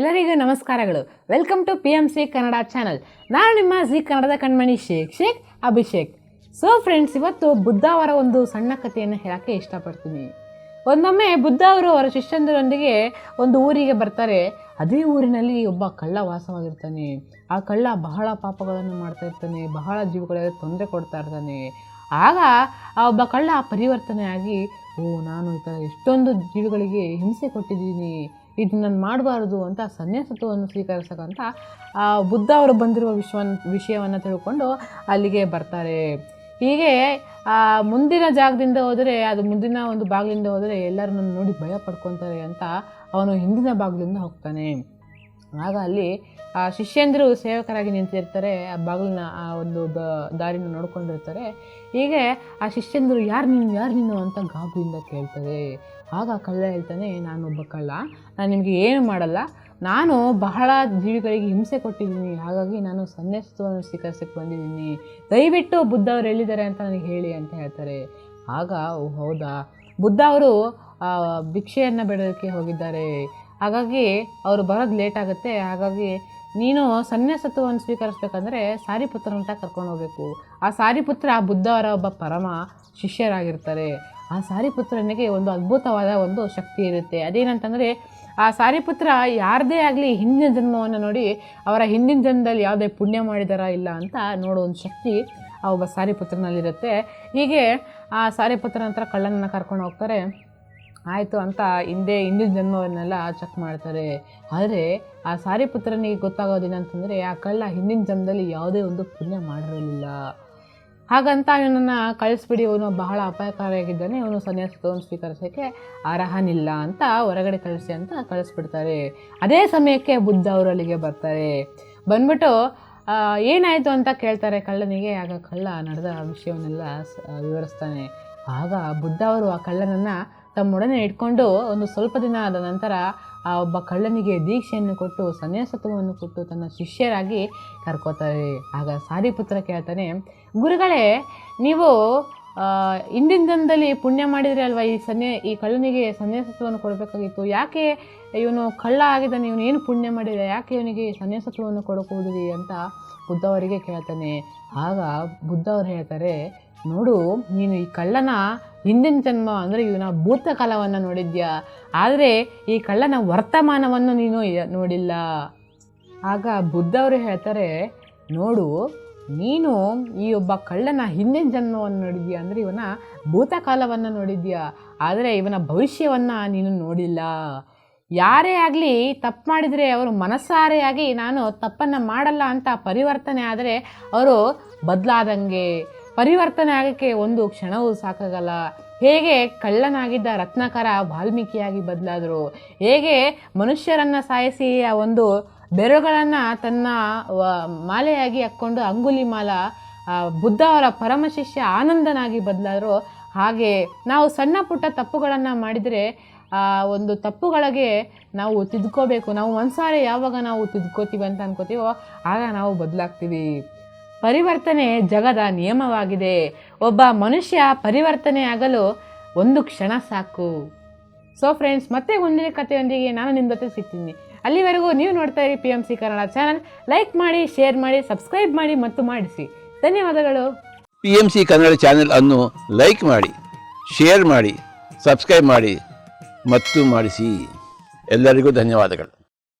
ಎಲ್ಲರಿಗೂ ನಮಸ್ಕಾರಗಳು. Welcome to PMC Kannada channel. ನಾನು ನಿಮ್ಮ ಜಿ ಕನ್ನಡದ ಕಣ್ಮಣಿ ಶೇಖ್ ಅಭಿಷೇಕ್. ಸೊ ಫ್ರೆಂಡ್ಸ್, ಇವತ್ತು ಬುದ್ಧ ಅವರ ಒಂದು ಸಣ್ಣ ಕಥೆಯನ್ನು ಹೇಳೋಕ್ಕೆ ಇಷ್ಟಪಡ್ತೀನಿ. ಒಂದೊಮ್ಮೆ ಬುದ್ಧ ಅವರು ಅವರ ಶಿಷ್ಯಂದರೊಂದಿಗೆ ಒಂದು ಊರಿಗೆ ಬರ್ತಾರೆ. ಅದೇ ಊರಿನಲ್ಲಿ ಒಬ್ಬ ಕಳ್ಳ ವಾಸವಾಗಿರ್ತಾನೆ. ಆ ಕಳ್ಳ ಬಹಳ ಪಾಪಗಳನ್ನು ಮಾಡ್ತಾ ಇರ್ತಾನೆ, ಬಹಳ ಜೀವಗಳಿಗೆ ತೊಂದರೆ ಕೊಡ್ತಾ ಇರ್ತಾನೆ. ಆಗ ಆ ಒಬ್ಬ ಕಳ್ಳ ಪರಿವರ್ತನೆಯಾಗಿ, ನಾನು ಈ ಥರ ಎಷ್ಟೊಂದು ಜೀವಿಗಳಿಗೆ ಹಿಂಸೆ ಕೊಟ್ಟಿದ್ದೀನಿ, ಇದು ನಾನು ಮಾಡಬಾರ್ದು ಅಂತ ಸನ್ಯಾಸತ್ವವನ್ನು ಸ್ವೀಕರಿಸಕ್ಕಂತ ಬುದ್ಧ ಅವರು ಬಂದಿರುವ ವಿಷಯವನ್ನು ತಿಳ್ಕೊಂಡು ಅಲ್ಲಿಗೆ ಬರ್ತಾರೆ. ಹೀಗೆ ಮುಂದಿನ ಜಾಗದಿಂದ ಹೋದರೆ, ಅದು ಮುಂದಿನ ಒಂದು ಬಾಗಿಲಿಂದ ಹೋದರೆ ಎಲ್ಲರೂ ನನ್ನ ನೋಡಿ ಭಯ ಪಡ್ಕೊತಾರೆ ಅಂತ ಅವನು ಹಿಂದಿನ ಬಾಗಿಲಿಂದ ಹೋಗ್ತಾನೆ. ಆಗ ಅಲ್ಲಿ ಶಿಷ್ಯಂದರು ಸೇವಕರಾಗಿ ನಿಂತಿರ್ತಾರೆ. ಆ ಬಾಗಿಲನ್ನ ಆ ಒಂದು ದಾರಿನ ನೋಡ್ಕೊಂಡಿರ್ತಾರೆ. ಹೀಗೆ ಆ ಶಿಷ್ಯಂದರು ಯಾರು ನೀನು ಅಂತ ಗಾಬರಿಯಿಂದ ಕೇಳ್ತಾರೆ. ಆಗ ಕಳ್ಳ ಹೇಳ್ತಾನೆ, ನಾನೊಬ್ಬ ಕಳ್ಳ, ನಾನು ನಿಮಗೆ ಏನು ಮಾಡಲ್ಲ, ನಾನು ಬಹಳ ಜೀವಿಗಳಿಗೆ ಹಿಂಸೆ ಕೊಟ್ಟಿದ್ದೀನಿ, ಹಾಗಾಗಿ ನಾನು ಸನ್ಯಾಸತ್ವವನ್ನು ಸ್ವೀಕರಿಸಕ್ಕೆ ಬಂದಿದ್ದೀನಿ, ದಯವಿಟ್ಟು ಬುದ್ಧ ಅವರು ಹೇಳಿದ್ದಾರೆ ಅಂತ ನನಗೆ ಹೇಳಿ ಅಂತ ಹೇಳ್ತಾರೆ. ಆಗ ಹೌದಾ, ಬುದ್ಧ ಅವರು ಭಿಕ್ಷೆಯನ್ನು ಬೇಡೋದಕ್ಕೆ ಹೋಗಿದ್ದಾರೆ, ಹಾಗಾಗಿ ಅವರು ಬರೋದು ಲೇಟ್ ಆಗುತ್ತೆ, ಹಾಗಾಗಿ ನೀನು ಸನ್ಯಾಸತ್ವವನ್ನು ಸ್ವೀಕರಿಸ್ಬೇಕಂದ್ರೆ ಸಾರಿಪುತ್ರ ಅಂತ ಕರ್ಕೊಂಡು ಹೋಗಬೇಕು. ಆ ಸಾರಿಪುತ್ರ ಬುದ್ಧ ಅವರ ಒಬ್ಬ ಪರಮ ಶಿಷ್ಯರಾಗಿರ್ತಾರೆ. ಆ ಸಾರಿಪುತ್ರನಿಗೆ ಒಂದು ಅದ್ಭುತವಾದ ಒಂದು ಶಕ್ತಿ ಇರುತ್ತೆ. ಅದೇನಂತಂದರೆ, ಆ ಸಾರಿಪುತ್ರ ಯಾರದೇ ಆಗಲಿ ಹಿಂದಿನ ಜನ್ಮವನ್ನು ನೋಡಿ ಅವರ ಹಿಂದಿನ ಜನ್ಮದಲ್ಲಿ ಯಾವುದೇ ಪುಣ್ಯ ಮಾಡಿದಾರಾ ಇಲ್ಲ ಅಂತ ನೋಡೋ ಒಂದು ಶಕ್ತಿ ಆ ಒಬ್ಬ ಸಾರಿಪುತ್ರನಲ್ಲಿರುತ್ತೆ. ಹೀಗೆ ಆ ಸಾರಿಪುತ್ರ ನಂತರ ಕಳ್ಳನನ್ನು ಕರ್ಕೊಂಡು ಹೋಗ್ತಾರೆ. ಆಯಿತು ಅಂತ ಹಿಂದಿನ ಜನ್ಮವನ್ನೆಲ್ಲ ಚೆಕ್ ಮಾಡ್ತಾರೆ. ಆದರೆ ಆ ಸಾರಿಪುತ್ರನಿಗೆ ಗೊತ್ತಾಗೋದೇನಂತಂದರೆ, ಆ ಕಳ್ಳ ಹಿಂದಿನ ಜನ್ಮದಲ್ಲಿ ಯಾವುದೇ ಒಂದು ಪುಣ್ಯ ಮಾಡಿರಲಿಲ್ಲ, ಹಾಗಂತ ಇವನನ್ನು ಕಳಿಸ್ಬಿಡಿ, ಇವನು ಬಹಳ ಅಪಾಯಕಾರಿಯಾಗಿದ್ದಾನೆ, ಇವನು ಸನ್ಯಾಸತ್ವವನ್ನು ಸ್ವೀಕರಿಸೋಕ್ಕೆ ಅರ್ಹನಿಲ್ಲ ಅಂತ ಹೊರಗಡೆ ಕಳಿಸಿ ಅಂತ ಕಳಿಸ್ಬಿಡ್ತಾರೆ. ಅದೇ ಸಮಯಕ್ಕೆ ಬುದ್ಧ ಅವರು ಅಲ್ಲಿಗೆ ಬರ್ತಾರೆ. ಬಂದ್ಬಿಟ್ಟು ಏನಾಯಿತು ಅಂತ ಕೇಳ್ತಾರೆ ಕಳ್ಳನಿಗೆ. ಆಗ ಕಳ್ಳ ನಡೆದ ವಿಷಯವನ್ನೆಲ್ಲ ವಿವರಿಸ್ತಾನೆ. ಆಗ ಬುದ್ಧ ಅವರು ಆ ಕಳ್ಳನನ್ನು ತಮ್ಮೊಡನೆ ಇಟ್ಕೊಂಡು ಒಂದು ಸ್ವಲ್ಪ ದಿನ ಆದ ನಂತರ ಆ ಒಬ್ಬ ಕಳ್ಳನಿಗೆ ದೀಕ್ಷೆಯನ್ನು ಕೊಟ್ಟು ಸನ್ಯಾಸತ್ವವನ್ನು ಕೊಟ್ಟು ತನ್ನ ಶಿಷ್ಯರಾಗಿ ಕರ್ಕೋತಾರೆ. ಆಗ ಸಾರಿಪುತ್ರ ಕೇಳ್ತಾನೆ, ಗುರುಗಳೇ, ನೀವು ಹಿಂದಿನ ದಿನದಲ್ಲಿ ಪುಣ್ಯ ಮಾಡಿದರೆ ಅಲ್ವಾ ಈ ಕಳ್ಳನಿಗೆ ಸನ್ಯಾಸತ್ವವನ್ನು ಕೊಡಬೇಕಾಗಿತ್ತು, ಯಾಕೆ ಇವನು ಕಳ್ಳ ಆಗಿದ್ದಾನೆ, ಇವನು ಏನು ಪುಣ್ಯ ಮಾಡಿದೆ, ಯಾಕೆ ಇವನಿಗೆ ಸನ್ಯಾಸತ್ವವನ್ನು ಕೊಡಬಹುದು ಅಂತ ಬುದ್ಧ ಅವರಿಗೆ ಕೇಳ್ತಾನೆ. ಆಗ ಬುದ್ಧ ಅವರು ಹೇಳ್ತಾರೆ, ನೋಡು, ನೀನು ಈ ಕಳ್ಳನ ಹಿಂದಿನ ಜನ್ಮ ಅಂದರೆ ಇವನ ಭೂತಕಾಲವನ್ನು ನೋಡಿದ್ಯಾ, ಆದರೆ ಈ ಕಳ್ಳನ ವರ್ತಮಾನವನ್ನು ನೀನು ನೋಡಿಲ್ಲ. ಆಗ ಬುದ್ಧ ಅವರು ಹೇಳ್ತಾರೆ, ನೋಡು, ನೀನು ಈ ಒಬ್ಬ ಕಳ್ಳನ ಹಿಂದಿನ ಜನ್ಮವನ್ನು ನೋಡಿದ್ಯಾ ಅಂದರೆ ಇವನ ಭೂತಕಾಲವನ್ನು ನೋಡಿದ್ಯಾ, ಆದರೆ ಇವನ ಭವಿಷ್ಯವನ್ನು ನೀನು ನೋಡಿಲ್ಲ. ಯಾರೇ ಆಗಲಿ ತಪ್ಪು ಮಾಡಿದರೆ ಅವರು ಮನಸ್ಸಾರೆಯಾಗಿ ನಾನು ತಪ್ಪನ್ನು ಮಾಡಲ್ಲ ಅಂತ ಪರಿವರ್ತನೆ ಆದರೆ ಅವರು ಬದಲಾದಂಗೆ. ಪರಿವರ್ತನೆ ಆಗೋಕ್ಕೆ ಒಂದು ಕ್ಷಣವೂ ಸಾಕಾಗಲ್ಲ. ಹೇಗೆ ಕಳ್ಳನಾಗಿದ್ದ ರತ್ನಾಕರ ವಾಲ್ಮೀಕಿಯಾಗಿ ಬದಲಾದರು, ಹೇಗೆ ಮನುಷ್ಯರನ್ನು ಸಾಯಿಸಿ ಆ ಒಂದು ಬೆರಳುಗಳನ್ನು ತನ್ನ ಮಾಲೆಯಾಗಿ ಹಾಕ್ಕೊಂಡು ಅಂಗುಲಿಮಾಲ ಬುದ್ಧ ಅವರ ಪರಮ ಶಿಷ್ಯ ಆನಂದನಾಗಿ ಬದಲಾದರು, ಹಾಗೆ ನಾವು ಸಣ್ಣ ಪುಟ್ಟ ತಪ್ಪುಗಳನ್ನು ಮಾಡಿದರೆ ಒಂದು ತಪ್ಪುಗಳಿಗೆ ನಾವು ತಿದ್ಕೋಬೇಕು. ನಾವು ಮನಸಾರೆ ಯಾವಾಗ ನಾವು ತಿದ್ಕೋತೀವಿ ಅಂತ ಅನ್ಕೋತೀವೋ ಆಗ ನಾವು ಬದಲಾಗ್ತೀವಿ. ಪರಿವರ್ತನೆ ಜಗದ ನಿಯಮವಾಗಿದೆ. ಒಬ್ಬ ಮನುಷ್ಯ ಪರಿವರ್ತನೆ ಆಗಲು ಒಂದು ಕ್ಷಣ ಸಾಕು. ಸೊ ಫ್ರೆಂಡ್ಸ್, ಮತ್ತೆ ಮುಂದಿನ ಕಥೆಯೊಂದಿಗೆ ನಾನು ನಿಮ್ಮ ಜೊತೆ ಸಿಗ್ತೀನಿ. ಅಲ್ಲಿವರೆಗೂ ನೀವು ನೋಡ್ತಾ ಇರಿ PMC ಕನ್ನಡ ಚಾನಲ್. ಲೈಕ್ ಮಾಡಿ, ಶೇರ್ ಮಾಡಿ, ಸಬ್ಸ್ಕ್ರೈಬ್ ಮಾಡಿ ಮತ್ತು ಮಾಡಿಸಿ. ಧನ್ಯವಾದಗಳು. PMC ಕನ್ನಡ ಚಾನೆಲ್ ಅನ್ನು ಲೈಕ್ ಮಾಡಿ, ಶೇರ್ ಮಾಡಿ, ಸಬ್ಸ್ಕ್ರೈಬ್ ಮಾಡಿ ಮತ್ತು ಮಾಡಿಸಿ. ಎಲ್ಲರಿಗೂ ಧನ್ಯವಾದಗಳು.